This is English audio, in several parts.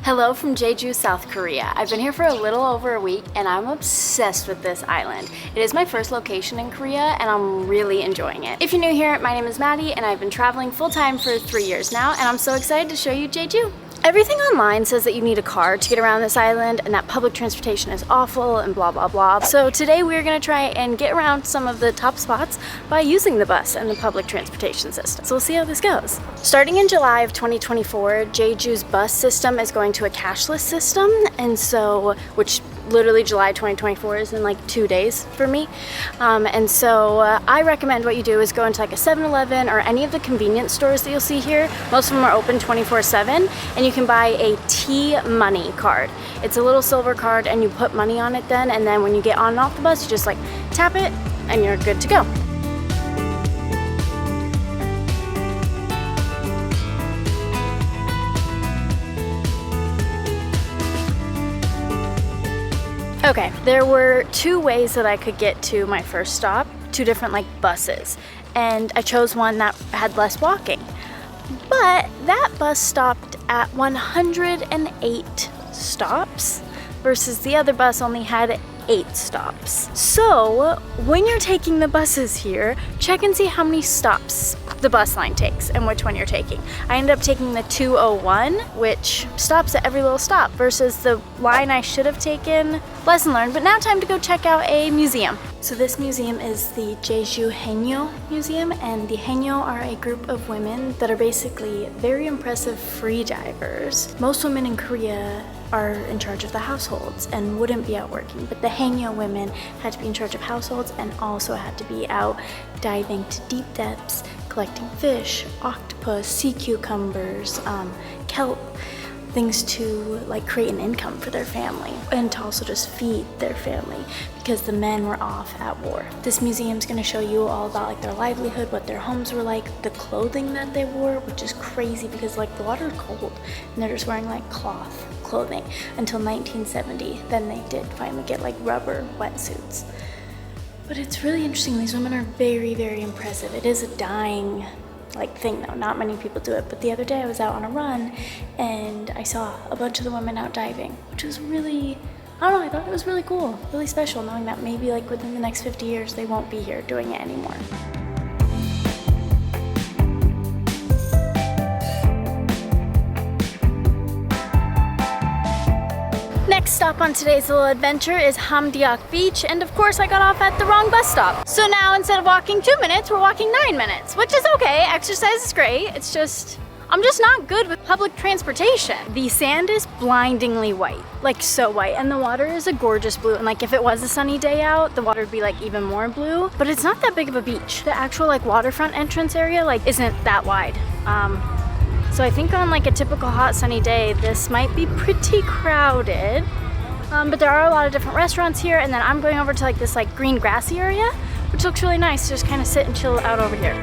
Hello from Jeju, South Korea. I've been here for a little over a week and I'm obsessed with this island. It is my first location in Korea and I'm really enjoying it. If you're new here, my name is Maddie and I've been traveling full-time for 3 years now and I'm so excited to show you Jeju. Everything online says that you need a car to get around this island and that public transportation is awful and blah blah blah. So today we're gonna try and get around some of the top spots by using the bus and the public transportation system. So we'll see how this goes. Starting in July of 2024, Jeju's bus system is going to a cashless system, and so, which literally July 2024 is in like 2 days for me. I recommend what you do is go into like a 7-Eleven or any of the convenience stores that you'll see here. Most of them are open 24/7 and you can buy a T-Money card. It's a little silver card and you put money on it then, and then when you get on and off the bus, you just like tap it and you're good to go. Okay, there were 2 ways that I could get to my first stop, 2 different like buses, and I chose one that had less walking. But that bus stopped at 108 stops versus the other bus only had 8 stops. So when you're taking the buses here, check and see how many stops the bus line takes and which one you're taking. I ended up taking the 201, which stops at every little stop, versus the line I should have taken. Lesson learned, but now time to go check out a museum. So this museum is the Jeju Haenyeo Museum, and the Haenyeo are a group of women that are basically very impressive free divers. Most women in Korea are in charge of the households and wouldn't be out working, but the Haenyeo women had to be in charge of households and also had to be out diving to deep depths, collecting fish, octopus, sea cucumbers, kelp, things to like create an income for their family and to also just feed their family because the men were off at war. This museum's gonna show you all about like their livelihood, what their homes were like, the clothing that they wore, which is crazy because like the water is cold and they're just wearing like cloth clothing until 1970. Then they did finally get like rubber wetsuits. But it's really interesting. These women are very, very impressive. It is a dying like thing though, not many people do it. But the other day I was out on a run and I saw a bunch of the women out diving, which was really, I don't know, I thought it was really cool, really special, knowing that maybe like within the next 50 years they won't be here doing it anymore. Next stop on today's little adventure is Hamdeok Beach, and of course I got off at the wrong bus stop. So now instead of walking 2 minutes, we're walking 9 minutes, which is okay. Exercise is great. It's just, I'm just not good with public transportation. The sand is blindingly white, like so white, and the water is a gorgeous blue. And like if it was a sunny day out, the water would be like even more blue, but it's not that big of a beach. The actual like waterfront entrance area like isn't that wide. So I think on like a typical hot sunny day, this might be pretty crowded. But there are a lot of different restaurants here, and then I'm going over to like this like green grassy area, which looks really nice to just kind of sit and chill out over here.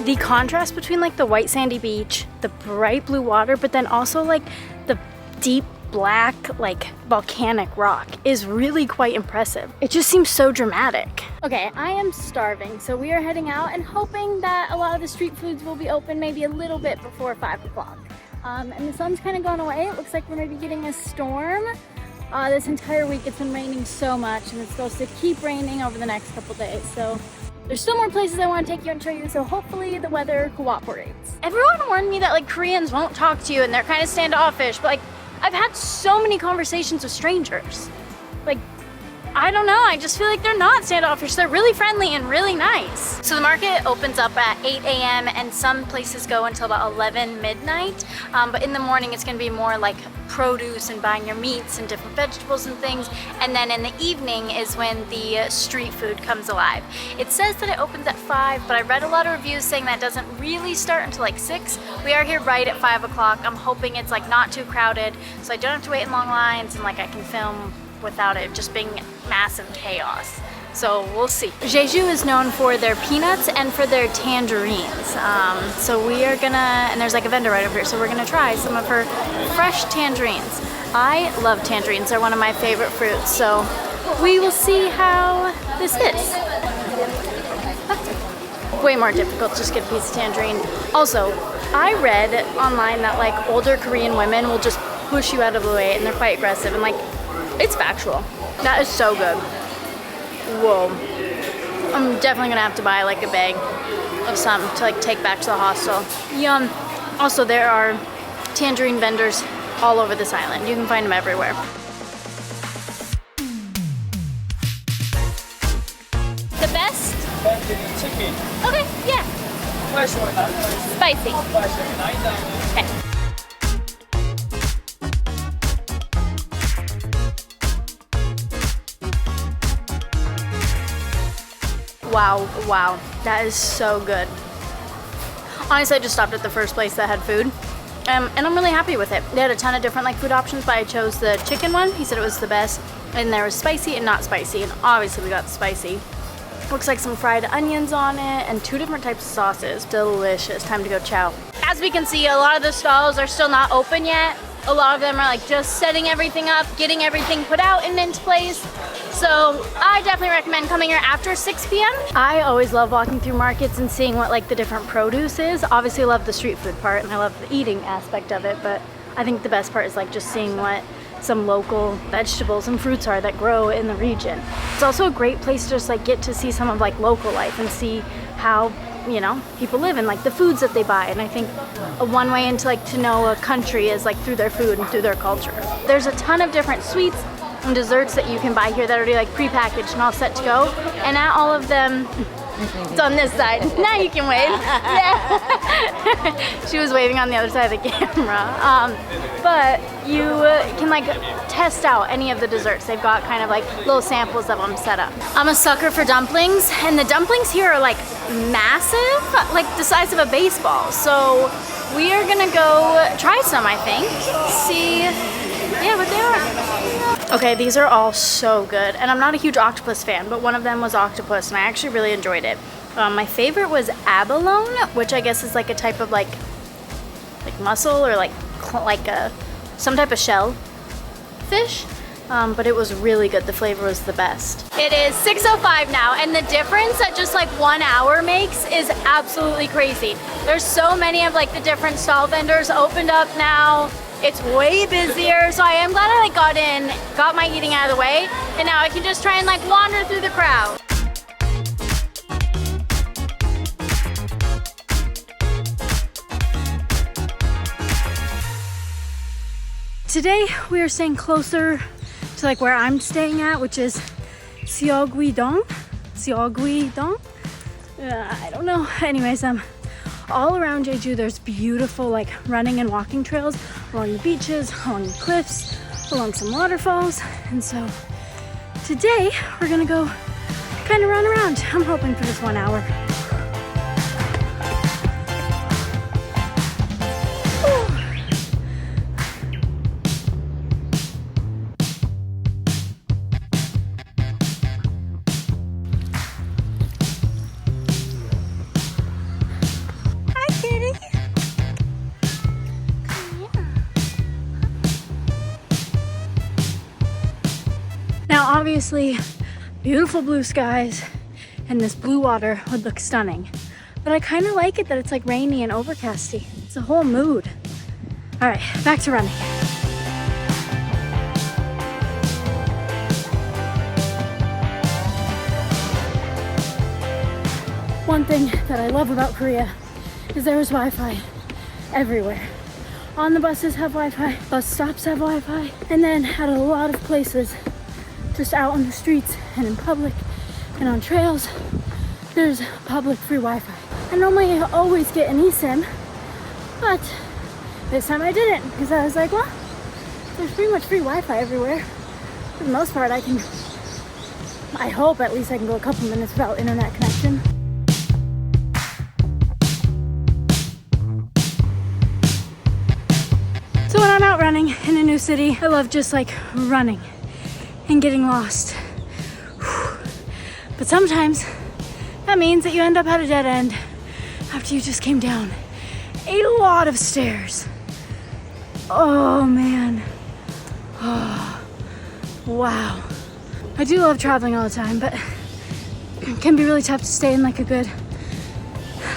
The contrast between like the white sandy beach, the bright blue water, but then also like the deep black like volcanic rock is really quite impressive. It just seems so dramatic. Okay, I am starving, so we are heading out and hoping that a lot of the street foods will be open maybe a little bit before 5 o'clock. And the sun's kind of gone away. It looks like we're maybe getting a storm. This entire week it's been raining so much, and it's supposed to keep raining over the next couple days. So there's still more places I want to take you and show you, so hopefully the weather cooperates. Everyone warned me that like Koreans won't talk to you and they're kind of standoffish, but like I've had so many conversations with strangers. Like, I don't know, I just feel like they're not standoffish. They're really friendly and really nice. So the market opens up at 8 a.m. and some places go until about 11 midnight. But in the morning it's gonna be more like produce and buying your meats and different vegetables and things. And then in the evening is when the street food comes alive. It says that it opens at 5, but I read a lot of reviews saying that doesn't really start until like 6. We are here right at 5 o'clock. I'm hoping it's like not too crowded, so I don't have to wait in long lines and like I can film without it just being massive chaos. So we'll see. Jeju is known for their peanuts and for their tangerines. So we are gonna, and there's like a vendor right over here, so we're gonna try some of her fresh tangerines. I love tangerines, they're one of my favorite fruits, so we will see how this is. way more difficult to just get a piece of tangerine. Also, I read online that like older Korean women will just push you out of the way and they're quite aggressive, and like it's factual. That is so good. Whoa. I'm definitely gonna have to buy like a bag of some to like take back to the hostel. Yum. Also, there are tangerine vendors all over this island. You can find them everywhere. The best? Chicken. Okay, yeah. Spicy. Okay. Wow, that is so good. Honestly, I just stopped at the first place that had food, and I'm really happy with it. They had a ton of different like food options, but I chose the chicken one. He said it was the best, and there was spicy and not spicy, and obviously we got the spicy. Looks like some fried onions on it and 2 different types of sauces. Delicious. Time to go chow. As we can see, a lot of the stalls are still not open yet. A lot of them are like just setting everything up, getting everything put out and into place. So I definitely recommend coming here after 6 p.m. I always love walking through markets and seeing what like the different produce is. Obviously I love the street food part and I love the eating aspect of it, but I think the best part is like just seeing what some local vegetables and fruits are that grow in the region. It's also a great place to just like get to see some of like local life and see how, you know, people live and like the foods that they buy. And I think one way into like to know a country is like through their food and through their culture. There's a ton of different sweets and desserts that you can buy here that are already like pre-packaged and all set to go. And at all of them, it's on this side. Now you can wave. Yeah. She was waving on the other side of the camera. But you can like test out any of the desserts. They've got kind of like little samples of them set up. I'm a sucker for dumplings, and the dumplings here are like massive, like the size of a baseball. So we are gonna go try some, I think. See, yeah, what they are. Okay, these are all so good. And I'm not a huge octopus fan, but one of them was octopus, and I actually really enjoyed it. My favorite was abalone, which I guess is like a type of like mussel or like some type of shell fish. But it was really good. The flavor was the best. It is 6:05 now, and the difference that just like 1 hour makes is absolutely crazy. There's so many of like the different stall vendors opened up now. It's way busier, so I am glad I like got my eating out of the way, and now I can just try and like wander through the crowd. Today we are staying closer to like where I'm staying at, which is Seogwipo. I don't know. Anyways, all around Jeju there's beautiful like running and walking trails along the beaches, along the cliffs, along some waterfalls. And so today we're gonna go kind of run around. I'm hoping for just 1 hour. Now obviously beautiful blue skies and this blue water would look stunning, but I kind of like it that it's like rainy and overcasty. It's a whole mood. All right, back to running. One thing that I love about Korea is there's Wi-Fi everywhere. On the buses have Wi-Fi, bus stops have Wi-Fi, and then at a lot of places, just out on the streets and in public and on trails, there's public free Wi-Fi. I normally always get an eSIM, but this time I didn't, because I was like, well, there's pretty much free Wi-Fi everywhere. For the most part, I hope at least I can go a couple minutes without internet connection. So when I'm out running in a new city, I love just like running and getting lost. But sometimes that means that you end up at a dead end after you just came down a lot of stairs. Oh man. Oh, wow. I do love traveling all the time, but it can be really tough to stay in like a good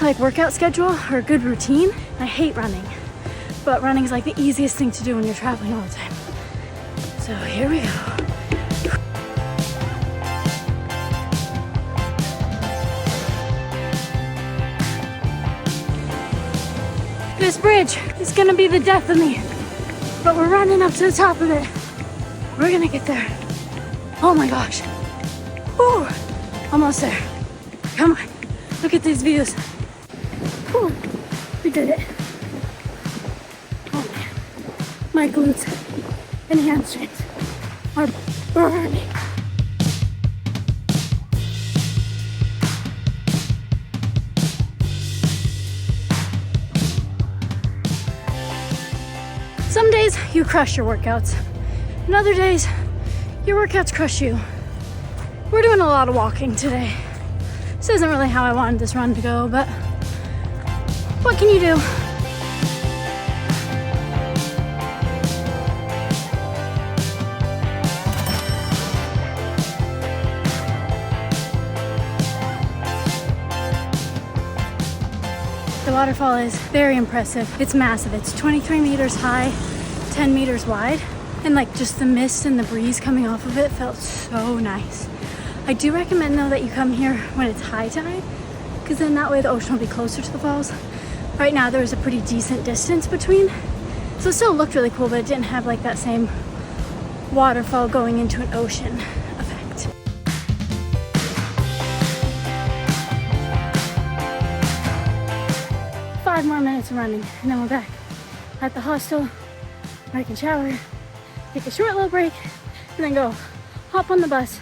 like workout schedule or a good routine. I hate running, but running is like the easiest thing to do when you're traveling all the time. So here we go. This bridge is gonna be the death of me, but we're running up to the top of it. We're gonna get there. Oh my gosh. Whew. Almost there. Come on, look at these views. Whew. We did it. Oh man, my glutes and hamstrings are burning. Some days you crush your workouts, and other days your workouts crush you. We're doing a lot of walking today. This isn't really how I wanted this run to go, but what can you do? The waterfall is very impressive. It's massive. It's 23 meters high, 10 meters wide, and like just the mist and the breeze coming off of it felt so nice. I do recommend though that you come here when it's high tide, because then that way the ocean will be closer to the falls. Right now there was a pretty decent distance between, so it still looked really cool, but it didn't have like that same waterfall going into an ocean effect. Five more minutes of running and then we're back at the hostel. I can shower, take a short little break, and then go hop on the bus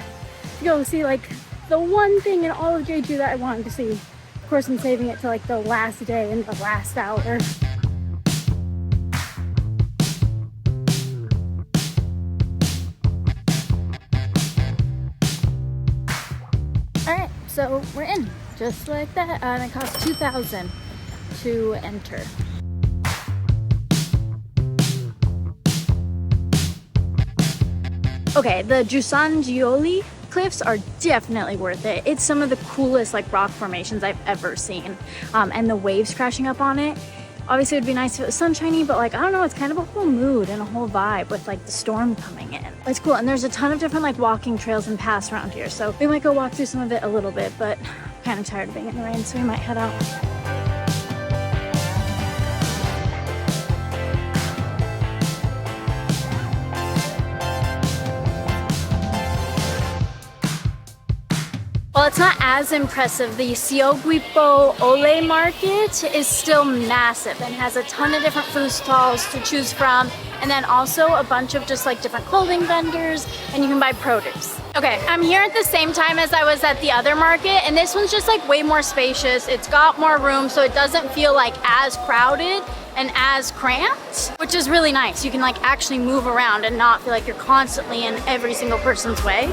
to go see like the one thing in all of Jeju that I wanted to see. Of course, I'm saving it to like the last day and the last hour. Alright, so we're in, just like that, and it costs 2,000 to enter. Okay, the Jusangjeolli cliffs are definitely worth it. It's some of the coolest like rock formations I've ever seen, and the waves crashing up on it. Obviously it would be nice if it was sunshiny, but like I don't know, it's kind of a whole mood and a whole vibe with like the storm coming in. It's cool, and there's a ton of different like walking trails and paths around here, so we might go walk through some of it a little bit, but I'm kind of tired of being in the rain, so we might head out. While it's not as impressive, the Seogwipo Olle market is still massive and has a ton of different food stalls to choose from, and then also a bunch of just like different clothing vendors, and you can buy produce. Okay, I'm here at the same time as I was at the other market, and this one's just like way more spacious. It's got more room, so it doesn't feel like as crowded and as cramped, which is really nice. You can like actually move around and not feel like you're constantly in every single person's way.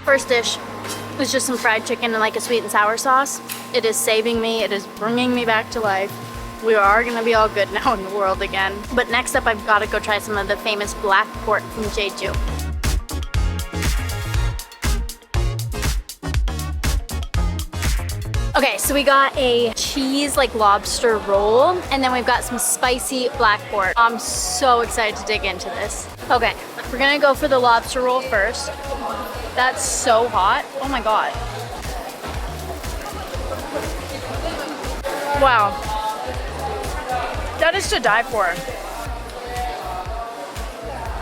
First dish is just some fried chicken and like a sweet and sour sauce. It is saving me. It is bringing me back to life. We are gonna be all good now in the world again. But next up, I've got to go try some of the famous black pork from Jeju. Okay, so we got a cheese like lobster roll, and then we've got some spicy black pork. I'm so excited to dig into this. Okay, we're gonna go for the lobster roll first. That's so hot. Oh my God. Wow. That is to die for.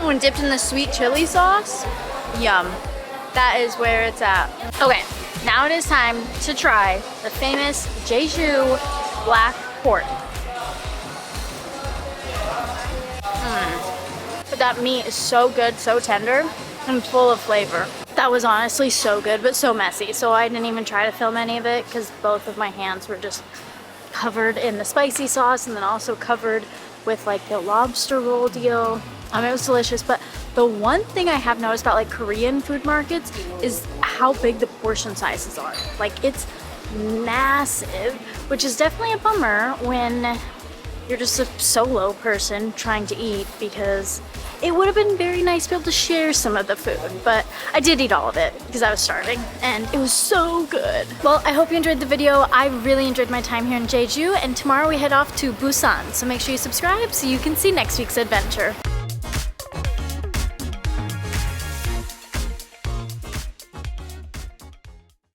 When dipped in the sweet chili sauce, yum. That is where it's at. Okay, now it is time to try the famous Jeju black pork. But that meat is so good, so tender, and full of flavor. That was honestly so good, but so messy. So I didn't even try to film any of it because both of my hands were just covered in the spicy sauce, and then also covered with like the lobster roll deal. It was delicious, but the one thing I have noticed about like Korean food markets is how big the portion sizes are. Like it's massive, which is definitely a bummer when you're just a solo person trying to eat, because it would have been very nice to be able to share some of the food, but I did eat all of it because I was starving and it was so good. Well, I hope you enjoyed the video. I really enjoyed my time here in Jeju, and tomorrow we head off to Busan, so make sure you subscribe so you can see next week's adventure.